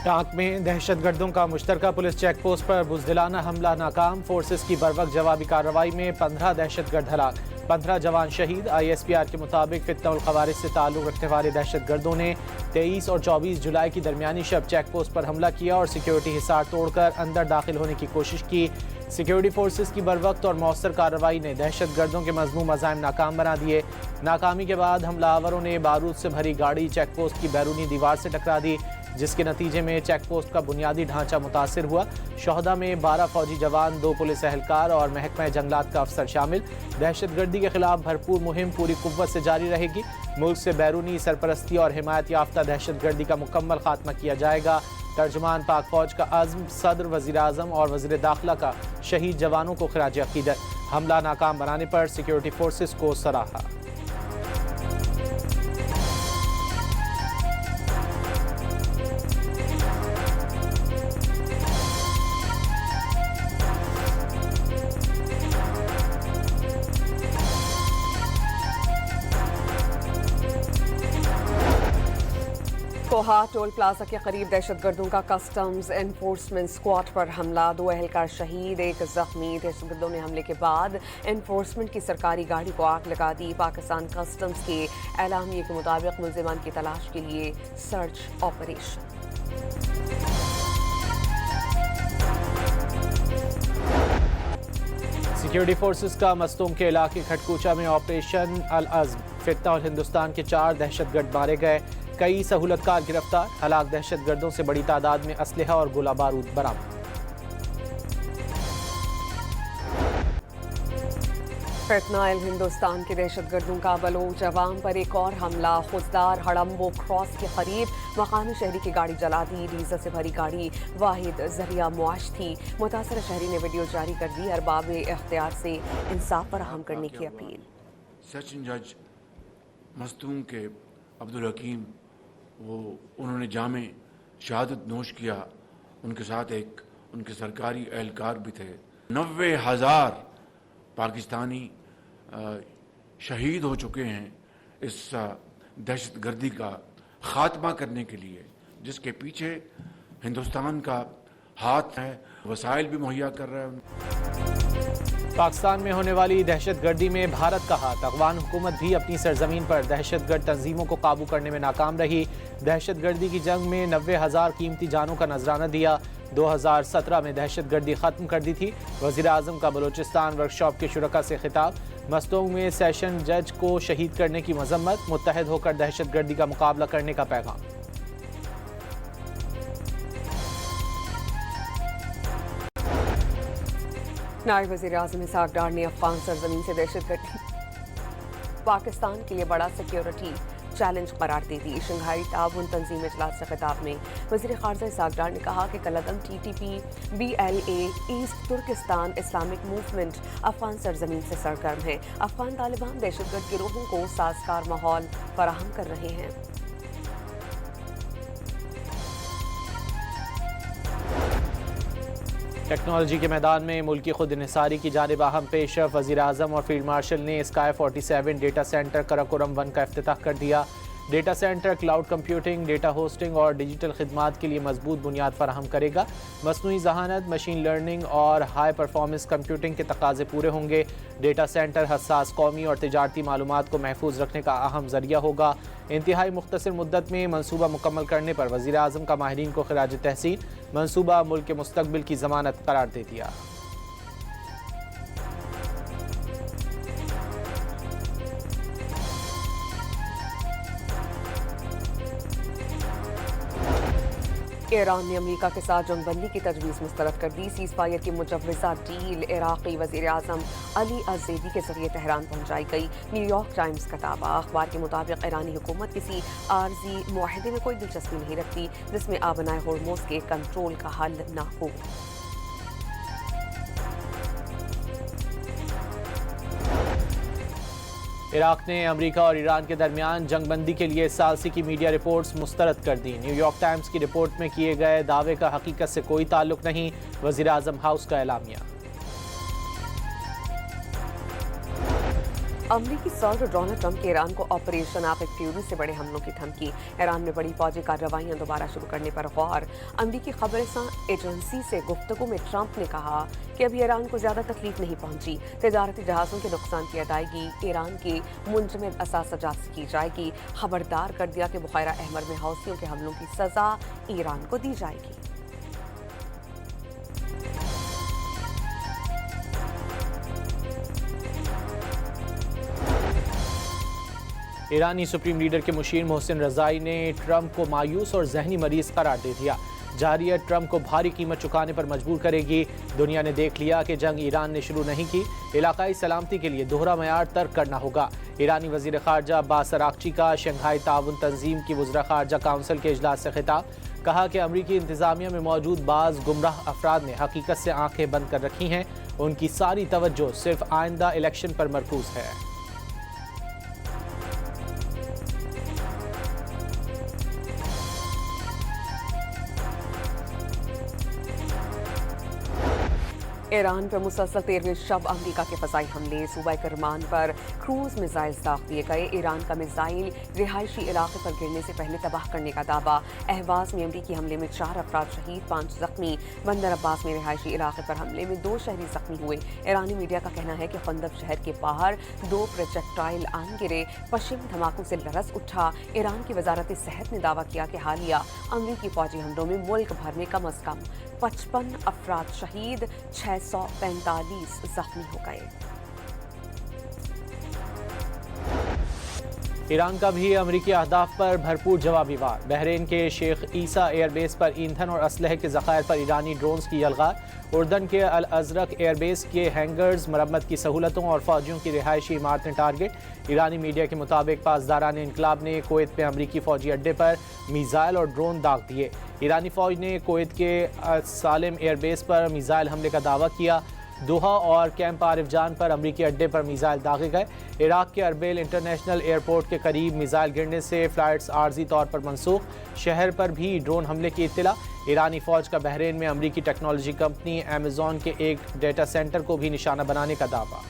ٹانک میں دہشت گردوں کا مشترکہ پولیس چیک پوسٹ پر بزدلانہ حملہ ناکام، فورسز کی بروقت جوابی کارروائی میں 15 دہشت گرد ہلاک، 15 جوان شہید۔ ISPR کے مطابق فتنہ الخوارج سے تعلق رکھنے والے دہشت گردوں نے 23 اور 24 جولائی کی درمیانی شب چیک پوسٹ پر حملہ کیا اور سیکیورٹی حصار توڑ کر اندر داخل ہونے کی کوشش کی۔ سیکیورٹی فورسز کی بروقت اور مؤثر کارروائی نے دہشت گردوں کے مذموم عزائم ناکام بنا دیے۔ ناکامی کے بعد حملہ آوروں نے بارود سے بھری گاڑی چیک پوسٹ کی بیرونی دیوار سے ٹکرا دی، جس کے نتیجے میں چیک پوسٹ کا بنیادی ڈھانچہ متاثر ہوا۔ شہداء میں 12 فوجی جوان، 2 پولیس اہلکار اور محکمہ جنگلات کا افسر شامل۔ دہشت گردی کے خلاف بھرپور مہم پوری قوت سے جاری رہے گی۔ ملک سے بیرونی سرپرستی اور حمایت یافتہ دہشت گردی کا مکمل خاتمہ کیا جائے گا۔ ترجمان پاک فوج کا عزم، صدر، وزیر اعظم اور وزیر داخلہ کا شہید جوانوں کو خراج عقیدت۔ حملہ ناکام بنانے پر سیکیورٹی فورسز کو سراہا۔ کوہا ٹول پلازا کے قریب دہشت گردوں کا کسٹمز انفورسمنٹ اسکواڈ پر حملہ، 2 اہلکار شہید، 1 زخمی۔ دہشت گردوں نے حملے کے بعد انفورسمنٹ کی سرکاری گاڑی کو آگ لگا دی۔ پاکستان کسٹمز کے اعلامیے کے مطابق ملزمان کی تلاش کے لیے سرچ آپریشن۔ سیکیورٹی فورسز کا مستونگ کے علاقے کھٹکوچا میں آپریشن العزم، فتنہ اور ہندوستان کے 4 دہشت گرد مارے گئے، کئی سہولت کار گرفتار، ہلاک دہشت گردوں سے بڑی تعداد میں اسلحہ اور گولہ بارود برآمد۔ فیٹنائل ہندوستان کے دہشت گردوں کا بلوچ عوام پر ایک اور حملہ، خوزدار ہڑمبو کراس کے قریب مقامی شہری کی گاڑی جلا دی۔ ڈیزل سے بھری گاڑی واحد ذریعہ معاش تھی۔ متاثرہ شہری نے ویڈیو جاری کر دی، ارباب اختیار سے انصاف فراہم کرنے کی اپیل۔ سیشن جج مستونگ کے عبدالحکیم، انہوں نے جامع شہادت نوش کیا، ان کے ساتھ ایک ان کے سرکاری اہلکار بھی تھے۔ 90,000 پاکستانی شہید ہو چکے ہیں اس دہشت گردی کا خاتمہ کرنے کے لیے، جس کے پیچھے ہندوستان کا ہاتھ ہے، وسائل بھی مہیا کر رہا ہے۔ پاکستان میں ہونے والی دہشت گردی میں بھارت کا ہاتھ، افغان حکومت بھی اپنی سرزمین پر دہشت گرد تنظیموں کو قابو کرنے میں ناکام رہی۔ دہشت گردی کی جنگ میں 90,000 قیمتی جانوں کا نذرانہ دیا۔ 2017 میں دہشت گردی ختم کر دی تھی۔ وزیر اعظم کا بلوچستان ورکشاپ کے شرکاء سے خطاب، مستونگ میں سیشن جج کو شہید کرنے کی مذمت، متحد ہو کر دہشت گردی کا مقابلہ کرنے کا پیغام۔ نائب وزیر اعظم اسحاق ڈار نے افغان سرزمین سے دہشت گردی پاکستان کے لیے بڑا سیکیورٹی چیلنج قرار دے دی۔ شنگھائی تعاون تنظیم اجلاس سے خطاب میں وزیر خارجہ اسحاق ڈار نے کہا کہ کالعدم TTP BLA east Turkestan Islamic movement Afghan سرزمین سے سرگرم ہے۔ افغان طالبان دہشت گرد گروہوں کو سازگار ماحول فراہم کر رہے ہیں۔ ٹیکنالوجی کے میدان میں ملکی خود انحصاری کی جانب اہم پیش رفت، وزیر اعظم اور فیلڈ مارشل نے اسکائی 47 ڈیٹا سینٹر کراکورم 1 کا افتتاح کر دیا۔ Data centre cloud computing, data hosting اور ڈیجیٹل خدمات کے لیے مضبوط بنیاد فراہم کرے گا۔ مصنوعی ذہانت، مشین لرننگ اور ہائی پرفارمنس کمپیوٹنگ کے تقاضے پورے ہوں گے۔ ڈیٹا سینٹر حساس قومی اور تجارتی معلومات کو محفوظ رکھنے کا اہم ذریعہ ہوگا۔ انتہائی مختصر مدت میں منصوبہ مکمل کرنے پر وزیر اعظم کا ماہرین کو خراج تحسین، منصوبہ ملک کے مستقبل کی ضمانت قرار دے دیا۔ ایران نے امریکہ کے ساتھ جنگ بندی کی تجویز مسترد کر دی۔ سیز فائر کی مجوزہ ڈیل عراقی وزیر اعظم علی الزیدی کے ذریعے تہران پہنچائی گئی۔ نیو یارک ٹائمز کا دعویٰ، اخبار کے مطابق ایرانی حکومت کسی عارضی معاہدے میں کوئی دلچسپی نہیں رکھتی جس میں آبنائے ہرمز کے کنٹرول کا حل نہ ہو۔ عراق نے امریکہ اور ایران کے درمیان جنگ بندی کے لیے ثالثی کی میڈیا رپورٹس مسترد کر دیں۔ نیو یارک ٹائمز کی رپورٹ میں کیے گئے دعوے کا حقیقت سے کوئی تعلق نہیں، وزیر اعظم ہاؤس کا اعلامیہ۔ अमरीकी सदर डोनाल्ड ट्रंप के ईरान को ऑपरेशन एपिक फ्यूरी से बड़े हमलों की धमकी। ईरान में बड़ी फौजी कार्रवाइयां दोबारा शुरू करने पर गौर। अमरीकी खबरसां एजेंसी से गुफ्तगू में ट्रंप ने कहा कि अभी ईरान को ज्यादा तकलीफ नहीं पहुंची। तजारती जहाजों के नुकसान की अदायगी ईरान के मुंजमद असासजात से की जाएगी। खबरदार कर दिया कि बुखारा अहमर में हौसियों के हमलों की सजा ईरान को दी जाएगी। ईरानी सुप्रीम लीडर के मुशीर मोहसिन रजाई ने ट्रंप को मायूस और जहनी मरीज करार दे दिया। जारियत ट्रंप को भारी कीमत चुकाने पर मजबूर करेगी। दुनिया ने देख लिया कि जंग ईरान ने शुरू नहीं की। इलाकाई सलामती के लिए दोहरा मयार तर्क करना होगा। ईरानी वजीर खारजा अब्बास अरागची का शंघाई ताउन तंजीम की वज़रा खारजा काउंसिल के इजलास से खिताब। कहा कि अमरीकी इंतजामिया में मौजूद बाज़ गुमराह अफराद ने हकीकत से आंखें बंद कर रखी हैं। उनकी सारी तवज्जो सिर्फ आइंदा इलेक्शन पर मरकूज है। ईरान पर मुसलसल 13वें शब अमरीका के फ़ज़ाई हमले। सूबा करमान पर क्रूज मिसाइल दाग दिए गए। ईरान का मिसाइल रिहायशी इलाके पर गिरने से पहले तबाह करने का दावा। अहवाज में अमरीकी हमले में 4 अफराद शहीद, 5 जख्मी। बंदर अब्बास में रिहायशी इलाके पर हमले में 2 शहरी जख्मी हुए। ईरानी मीडिया का कहना है कि खंदक शहर के बाहर 2 प्रोजेक्टाइल आन गिरे। पश्चिम धमाकों से लरस उठा। ईरान की वजारत सेहत ने दावा किया कि हालिया अमरीकी फौजी हमलों में मुल्क भर में कम अज कम 55 अफराद शहीद, 645 जख्मी हो गए। ईरान का भी अमरीकी अहदाफ पर भरपूर जवाबी वार। बहरीन के शेख ईसा एयरबेस पर ईंधन और असलहे के ज़खायर पर ईरानी ड्रोन्स की यलगार। उर्दन के अल अज़रक एयरबेस के हैंगर्स, मरम्मत की सहूलतों और फौजियों की रिहायशी इमारतें टारगेट। ईरानी मीडिया के मुताबिक पासदारान इनकलाब ने कुवैत में अमरीकी फौजी अड्डे पर मिसाइल और ड्रोन दाग दिए। ईरानी फौज ने कुवैत के सालिम एयरबेस पर मिसाइल हमले का दावा किया। दोहा और कैंप आरिफ जान पर अमरीकी अड्डे पर मिसाइल दागे गए। इराक के अरबेल इंटरनेशनल एयरपोर्ट के करीब मिसाइल गिरने से फ्लाइट्स आर्जी तौर पर मनसूख। शहर पर भी ड्रोन हमले की इत्तला। ईरानी फौज का बहरीन में अमरीकी टेक्नोलॉजी कंपनी अमेजॉन के एक डेटा सेंटर को भी निशाना बनाने का दावा।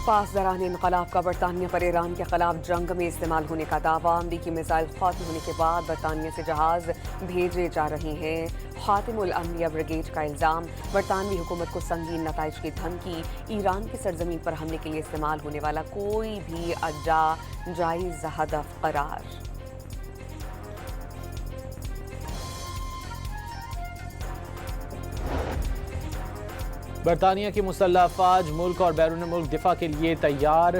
पासदारान इनकलाब का बरतानिया पर ईरान के खिलाफ जंग में इस्तेमाल होने का दावा। अमरीकी मिसाइल खात्म होने के बाद बरतानिया से जहाज भेजे जा रहे हैं। खातिमुल अम्बिया ब्रिगेड का इल्ज़ाम। बरतानवी हुकूमत को संगीन नताइज की धमकी। ईरान की सरजमीन पर हमले के लिए इस्तेमाल होने वाला कोई भी अड्डा जायज़ हदफ करार। बरतानिया की मुसल्लह अफवाज मुल्क और बैरून मुल्क दिफा के लिए तैयार।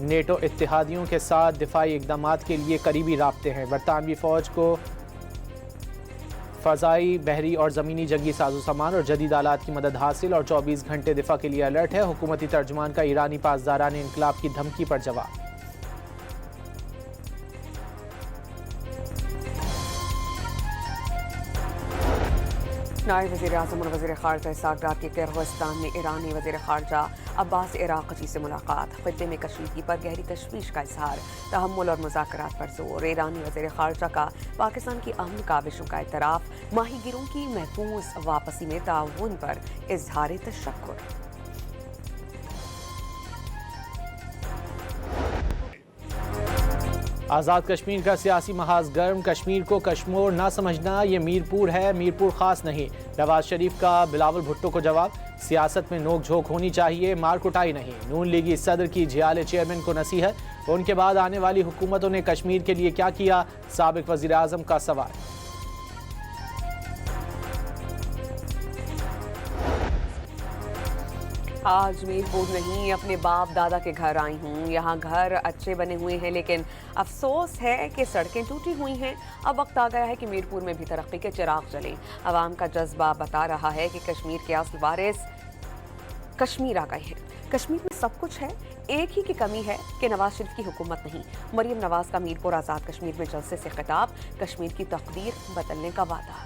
नेटो इत्तेहादियों के साथ दिफाई इक़दामात के लिए करीबी राब्ते हैं। बरतानवी फ़ौज को फ़ज़ाई, बहरी और ज़मीनी जंगी साजो सामान और जदीद आलात की मदद हासिल और 24 घंटे दिफा के लिए अलर्ट है। हुकूमती तर्जुमान का ईरानी पासदारान इनकलाब की धमकी पर जवाब। नायब वज़ीर आज़म और वज़ीर ख़ारजा इसहाक़ डार की किर्गिस्तान में ईरानी वज़ीर ख़ारजा अब्बास अराग़ची से मुलाकात। ख़ित्ते में कशीदगी पर गहरी तशवीश का इजहार। तहम्मुल और मुज़ाकरात पर जोर। ईरानी वज़ीर ख़ारजा का पाकिस्तान की अमन काविशों का एतराफ़। माहीगीरों की महफूज वापसी में ताउन पर इजहार तशक्कुर। आज़ाद कश्मीर का सियासी महाज गर्म। कश्मीर को कश्मोर ना समझना, ये मीरपुर है, मीरपुर खास नहीं। नवाज शरीफ का बिलावल भुट्टो को जवाब। सियासत में नोक झोंक होनी चाहिए, मार कुटाई नहीं। नून लीगी सदर की जियाले चेयरमैन को नसीहत। उनके बाद आने वाली हुकूमतों ने कश्मीर के लिए क्या किया, साबिक वज़ीर आज़म का सवाल। आज मीरपुर नहीं, अपने बाप दादा के घर आई हूँ। यहाँ घर अच्छे बने हुए हैं, लेकिन अफसोस है कि सड़कें टूटी हुई हैं। अब वक्त आ गया है कि मीरपुर में भी तरक्की के चिराग जलें। आवाम का जज्बा बता रहा है कि कश्मीर के असल वारिस कश्मीर आ गए हैं। कश्मीर में सब कुछ है, एक ही की कमी है कि नवाज शरीफ की हुकूमत नहीं। मरियम नवाज का मीरपुर आज़ाद कश्मीर में जलसे से खिताब। कश्मीर की तकदीर बदलने का वादा।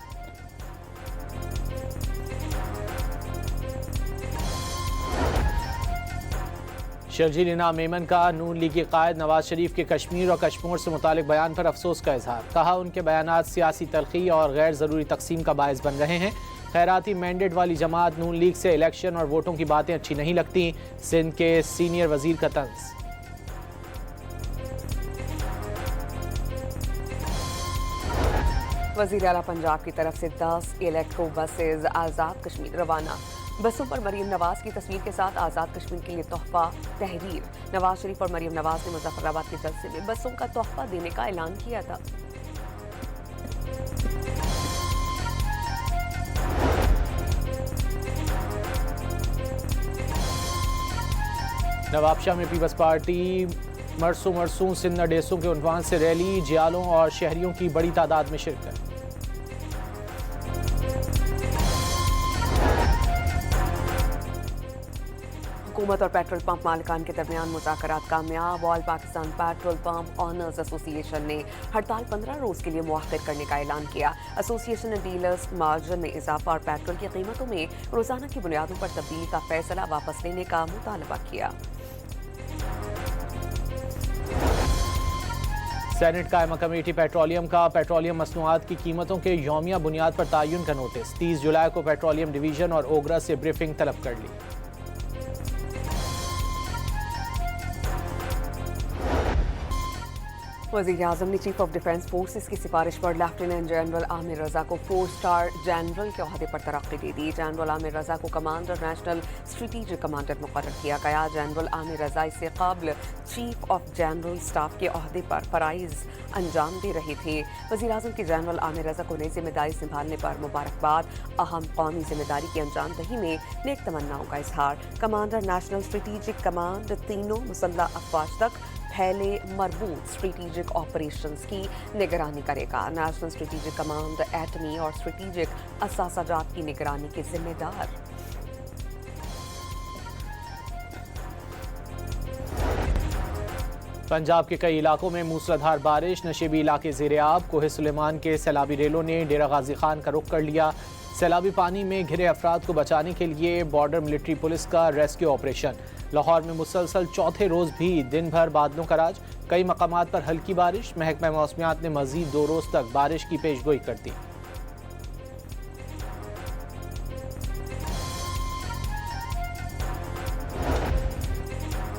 شرجیل انعام میمن کا نون لیگی قائد نواز شریف کے کشمیر اور کشمور سے متعلق بیان پر افسوس کا اظہار. کہا ان کے بیانات سیاسی تلخی اور غیر ضروری تقسیم کا باعث بن رہے ہیں. خیراتی مینڈیٹ والی جماعت نون لیگ سے الیکشن اور ووٹوں کی باتیں اچھی نہیں لگتی. سندھ کے سینئر وزیر کا طنز. وزیر اعلیٰ پنجاب کی طرف سے 10 الیکٹرو بسز آزاد کشمیر روانہ. بسوں پر مریم نواز کی تصویر کے ساتھ آزاد کشمیر کے لیے تحفہ تحریر. نواز شریف اور مریم نواز نے مظفر آباد کے جلسے میں بسوں کا تحفہ دینے کا اعلان کیا تھا. نوابشاہ میں پیپلز پارٹی مرسوں سندھ ڈیسوں کے عنوان سے ریلی. جیالوں اور شہریوں کی بڑی تعداد میں شرکت. حکومت اور پیٹرول پمپ مالکان کے درمیان مذاکرات کامیاب. آل پاکستان پیٹرول پمپ آنرز ایسوسی ایشن نے ہڑتال 15 روز کے لیے مؤخر کرنے کا اعلان کیا. ایسوسی ایشن نے ڈیلرز مارجن میں اضافہ اور پیٹرول کی قیمتوں میں روزانہ کی بنیادوں پر تبدیلی کا فیصلہ واپس لینے کا مطالبہ کیا. سینٹ قائمہ کمیٹی پیٹرولیم کا پیٹرولیم مصنوعات کی قیمتوں کے یومیہ بنیاد پر تعین کا نوٹس. 30 جولائی کو پیٹرولیم ڈویژن اور اوگرا سے بریفنگ طلب کر لی. وزیر اعظم نے چیف آف ڈیفنس فورسز کی سفارش پر لیفٹیننٹ جنرل عامر رضا کو 4 اسٹار جنرل کے عہدے پر ترقی دے دی. جنرل عامر رضا کو کمانڈر نیشنل اسٹریٹجک کمانڈر مقرر کیا گیا. جنرل عامر رضا اس سے قبل چیف آف جنرل اسٹاف کے عہدے پر فرائض انجام دے رہے تھے. وزیر اعظم کی جنرل عامر رضا کو نئی ذمہ داری سنبھالنے پر مبارکباد. اہم قومی ذمہ داری کی انجام دہی میں نیک تمناؤں کا اظہار. کمانڈر نیشنل اسٹریٹجک کمانڈ تینوں مسلح افواج تک پھیلے مربوط اسٹریٹجک آپریشنز کی نگرانی کرے گا. نیشنل اسٹریٹجک کمانڈ ایٹمی اور اسٹریٹجک اثاثہ جات کی نگرانی کے ذمہ دار. پنجاب کے کئی علاقوں میں موسلادھار بارش. نشیبی علاقے زیر آب. کوہ سلیمان کے سیلابی ریلوں نے ڈیرہ غازی خان کا رخ کر لیا. سیلابی پانی میں گھرے افراد کو بچانے کے لیے بارڈر ملٹری پولیس کا ریسکیو آپریشن. لاہور میں مسلسل چوتھے روز بھی دن بھر بادلوں کا راج. کئی مقامات پر ہلکی بارش. محکمہ موسمیات نے مزید 2 روز تک بارش کی پیش گوئی کر دی.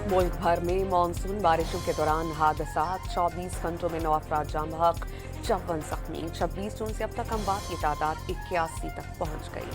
ملک بھر میں مانسون بارشوں کے دوران حادثات. 24 گھنٹوں میں 9 افراد جاں بحق، 54 زخمی. 26 جون سے اب تک اموات کی تعداد 81 تک پہنچ گئی.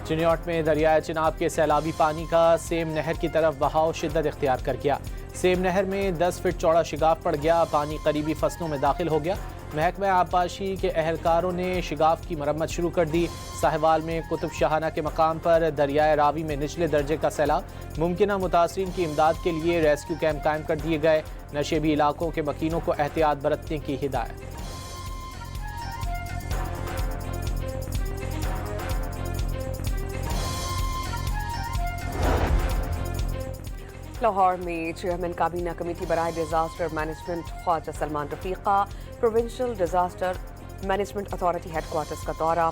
چنیوٹ میں دریائے چناب کے سیلابی پانی کا سیم نہر کی طرف بہاؤ شدت اختیار کر گیا. سیم نہر میں 10 فٹ چوڑا شگاف پڑ گیا. پانی قریبی فصلوں میں داخل ہو گیا. محکمہ آبپاشی کے اہلکاروں نے شگاف کی مرمت شروع کر دی. ساہیوال میں قطب شاہانہ کے مقام پر دریائے راوی میں نچلے درجے کا سیلاب. ممکنہ متاثرین کی امداد کے لیے ریسکیو کیمپ قائم کر دیے گئے. نشیبی علاقوں کے مکینوں کو احتیاط برتنے کی ہدایت. لاہور میں چیئرمین کابینہ کمیٹی برائے disaster management Khawaja Salman Rafique provincial disaster management authority headquarters کا دورہ.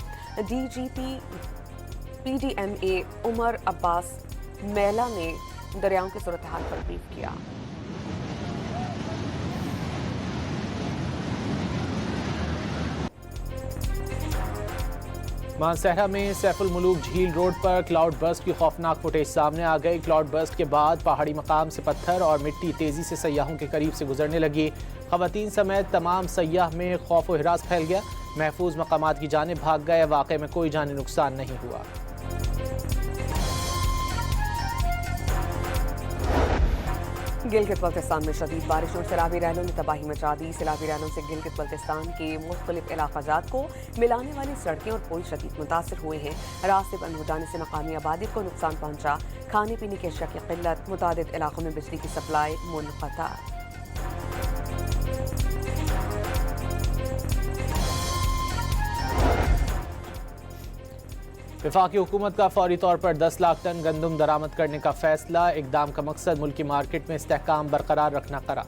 D G P D M A Umar Abbas Maila نے دریاؤں کی صورتحال پر بریف کیا. مانسہرہ میں سیف الملوک جھیل روڈ پر کلاؤڈ برسٹ کی خوفناک فوٹیج سامنے آ گئی. کلاؤڈ برسٹ کے بعد پہاڑی مقام سے پتھر اور مٹی تیزی سے سیاحوں کے قریب سے گزرنے لگی. خواتین سمیت تمام سیاح میں خوف و ہراس پھیل گیا. محفوظ مقامات کی جانب بھاگ گئے. واقعے میں کوئی جانی نقصان نہیں ہوا. گلگت بلتستان میں شدید بارشوں اور سیلابی ریلوں نے تباہی مچا دی. سیلابی ریلوں سے گلگت بلتستان کے مختلف علاقہ جات کو ملانے والی سڑکیں اور پل شدید متاثر ہوئے ہیں. راستے بند ہو جانے سے مقامی آبادی کو نقصان پہنچا. کھانے پینے کی اشیاء کی قلت. متعدد علاقوں میں بجلی کی سپلائی منقطع. وفاقی حکومت کا فوری طور پر 10 لاکھ ٹن گندم درآمد کرنے کا فیصلہ. اقدام کا مقصد ملکی مارکیٹ میں استحکام برقرار رکھنا قرار.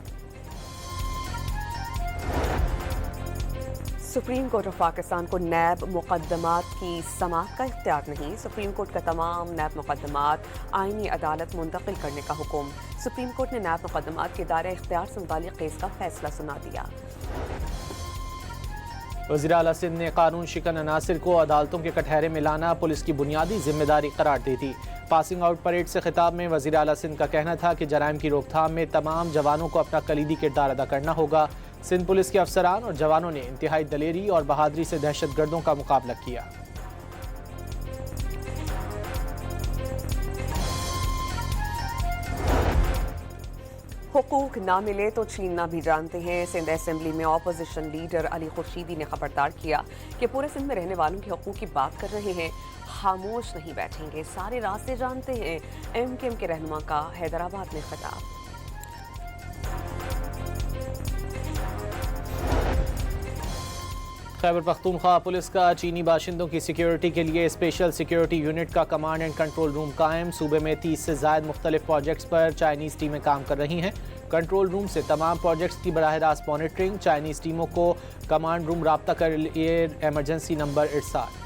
सुप्रीम कोर्ट ऑफ पाकिस्तान को नैब मुकदमात की समाअत का इख्तियार नहीं। सुप्रीम कोर्ट का तमाम नैब मुकदमात आईनी अदालत मुंतकिल करने का हुक्म। सुप्रीम कोर्ट ने नैब मुकदमात के दायरे इख्तियार से मुतालिक केस का फैसला सुना दिया। वज़ीर आला सिंध ने कानून शिकन अनासिर को अदालतों के कटहरे में लाना पुलिस की बुनियादी जिम्मेदारी करार दी थी। पासिंग आउट परेड से खिताब में वज़ीर आला सिंध का कहना था कि जराइम की रोकथाम में तमाम जवानों को अपना कलीदी किरदार अदा करना होगा। सिंध पुलिस के अफसरान और जवानों ने इंतहाई दलेरी और बहादुरी से दहशतगर्दों का मुकाबला किया। हुकूक ना मिले तो छीनना भी जानते हैं। सिंध असेंबली में अपोजिशन लीडर अली खुर्शीदी ने खबरदार किया कि पूरे सिंध में रहने वालों के हुकूक की बात कर रहे हैं, खामोश नहीं बैठेंगे, सारे रास्ते जानते हैं। MKM के रहनुमा का हैदराबाद में खिताब। खैबर पख्तूनख्वा पुलिस का चीनी बाशिंदों की सिक्योरिटी के लिए स्पेशल सिक्योरिटी यूनिट का कमांड एंड कंट्रोल रूम कायम। सूबे में 30 से ज़ायद मुख्तलिफ प्रोजेक्ट्स पर चाइनीज़ टीमें काम कर रही हैं। कंट्रोल रूम से तमाम प्रोजेक्ट्स की बराह रास्त मॉनिटरिंग। चाइनीज़ टीमों को कमांड रूम राब्ता कर लिए एमरजेंसी नंबर इरसाल।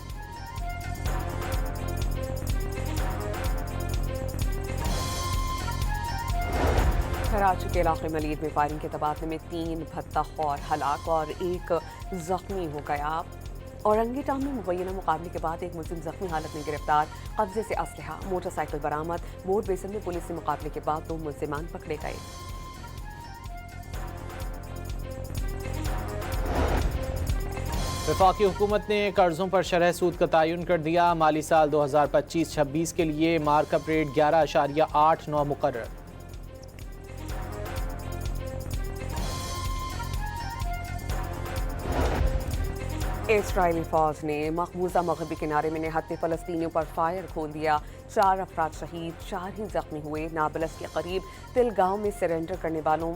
कराची के इलाके मलीद में फायरिंग के तबादले में 3 भत्ताखोर हलाक और 1 जख्मी हो गया। औरंगी टाउन में मुबैना मुकाबले के बाद एक मुलजिम जख्मी हालत में गिरफ्तार। कब्जे से असलहा मोटरसाइकिल बरामद। बोर्ड बेसन में पुलिस से मुकाबले के बाद 2 मुलजिमान पकड़े गए। वफाकी हुकूमत ने कर्जों पर शरह सूद का तयन कर दिया। माली साल 2025-26 के लिए मार्कअप रेट 11.89 मुकर्रर। इस्राएली फौज ने मकबूजा मगरबी किनारे में निहत्ते फ़लस्तीनियों पर फायर खोल दिया। 4 अफराद शहीद, 4 ही जख्मी हुए। नाबलस के करीब तिल गांव में सरेंडर करने वालों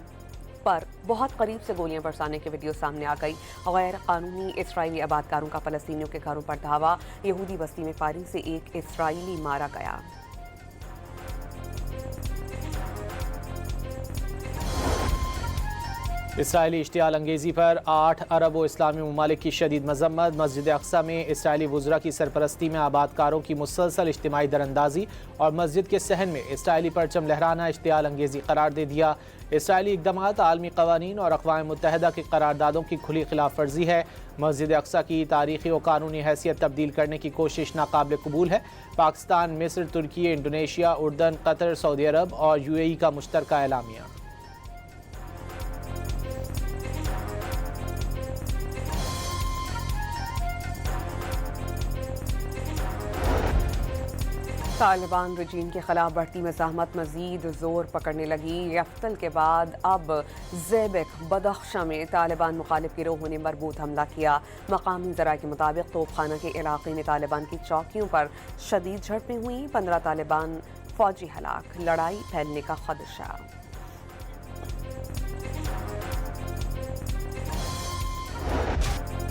पर बहुत करीब से गोलियां बरसाने की वीडियो सामने आ गई। गैर कानूनी इस्राएली आबादकारों का फ़लस्तीनियों के घरों पर धावा। यहूदी बस्ती में फायरिंग से 1 इस्राएली मारा गया। इसराइली इश्तियाल अंगेज़ी पर 8 अरब व इस्लामी ममालिक की शदीद मजम्मत। मस्जिद अक्सा में इसराइली वुज़रा की सरपरस्ती में आबादकारों की मुसलसल इज्तिमाई दरअंदाजी और मस्जिद के सहन में इसराइली परचम लहराना इश्तियाल अंगेज़ी करार दे दिया। इसराइली इक़दामात आलमी क़वानीन और अक़वाम मुत्तहिदा की करारदादों की खुली खिलाफ वर्जी है। मस्जिद अक्सा की तारीख़ी व कानूनी हैसियत तब्दील करने की कोशिश नाकाबिल कबूल है। पाकिस्तान, मिस्र, तुर्की, इंडोनेशिया, उर्दन, कतर, सऊदी अरब और UAE का मुश्तरका एलामिया। तालिबान रजीम के खिलाफ बढ़ती मज़ाहमत मज़ीद ज़ोर पकड़ने लगी। यफ्तल के बाद अब ज़ेबिक बदख्शा में तालिबान मुखालिफ गिरोह ने मरबूत हमला किया। मकामी ज़राए के मुताबिक तोपखाना के इलाके में तालिबान की चौकियों पर शदीद झड़पें हुई। 15 तालिबान फौजी हलाक। लड़ाई फैलने का खदशा।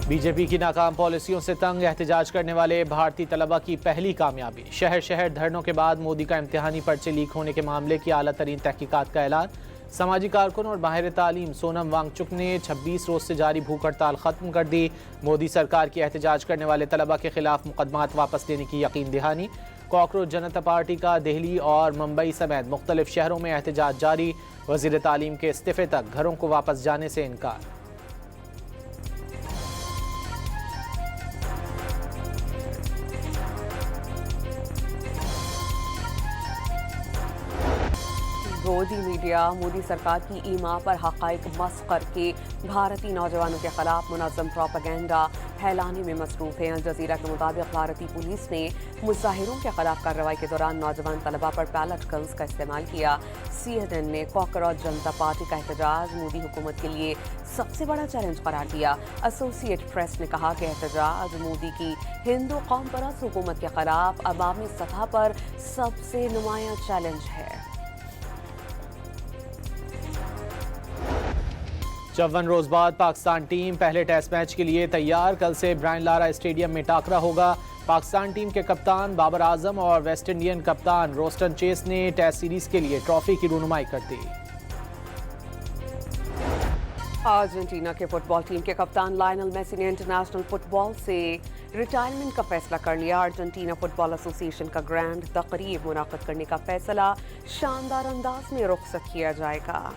बीजेपी की नाकाम पॉलिसियों से तंग एहतजाज करने वाले भारतीय तलबा की पहली कामयाबी। शहर शहर धरनों के बाद मोदी का इम्तिहानी पर्चे लीक होने के मामले की आला तरीन तहकीकात का ऐलान। समाजी कारकुन और माहिर तालीम सोनम वांगचुक ने 26 रोज से जारी भूख हड़ताल खत्म कर दी। मोदी सरकार की एहतजाज करने वाले तलबा के खिलाफ मुकदमात वापस लेने की यकीन दहानी। कॉकरोच जनता पार्टी का दिल्ली और मुंबई समेत मुख्तलिफ शहरों में एहतजाज जारी। वज़ीर तालीम के इस्तीफे तक घरों को वापस जाने से इनकार। गोदी मीडिया मोदी सरकार की ईमा पर हक़ाइक़ मस्ख़ करके भारतीय नौजवानों के खिलाफ मुनज़्ज़म प्रोपेगेंडा फैलाने में मसरूफ़ है। अल जज़ीरा के मुताबिक भारतीय पुलिस ने मुज़ाहिरों के खिलाफ कार्रवाई के दौरान नौजवान तलबा पर पैलेट गन्स का इस्तेमाल किया। CNN ने कॉकरोच जनता पार्टी का एहतजाज मोदी हुकूमत के लिए सबसे बड़ा चैलेंज करार दिया। एसोसिएट प्रेस ने कहा कि एहतजाज मोदी की हिंदू कौम परस्त हुकूमत के खिलाफ अवामी सतह पर सबसे नुमायां चैलेंज है। 54 रोज बाद पाकिस्तान टीम पहले टेस्ट मैच के लिए तैयार। कल से ब्रायन लारा स्टेडियम में टाकरा होगा। पाकिस्तान टीम के कप्तान बाबर आजम और वेस्ट इंडियन कप्तान रोस्टन चेस ने टेस्ट सीरीज के लिए ट्रॉफी की रुनुमाई कर दी। अर्जेंटीना के फुटबॉल टीम के कप्तान लायनल मेसी ने इंटरनेशनल फुटबॉल से रिटायरमेंट का फैसला कर लिया। अर्जेंटीना फुटबॉल एसोसिएशन का ग्रैंड तकरीब मुनाकिद करने का फैसला शानदार अंदाज में रुखसत किया जाएगा।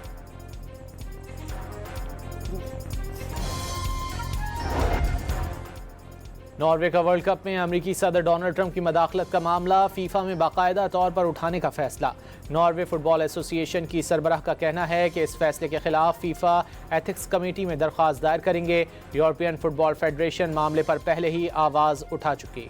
नॉर्वे का वर्ल्ड कप में अमेरिकी सदर डोनाल्ड ट्रंप की मदाखलत का मामला फीफा में बाकायदा तौर पर उठाने का फैसला। नॉर्वे फुटबॉल एसोसिएशन की सरबराह का कहना है कि इस फैसले के खिलाफ फीफा एथिक्स कमेटी में दरख्वास्त दायर करेंगे। यूरोपियन फुटबॉल फेडरेशन मामले पर पहले ही आवाज़ उठा चुकी।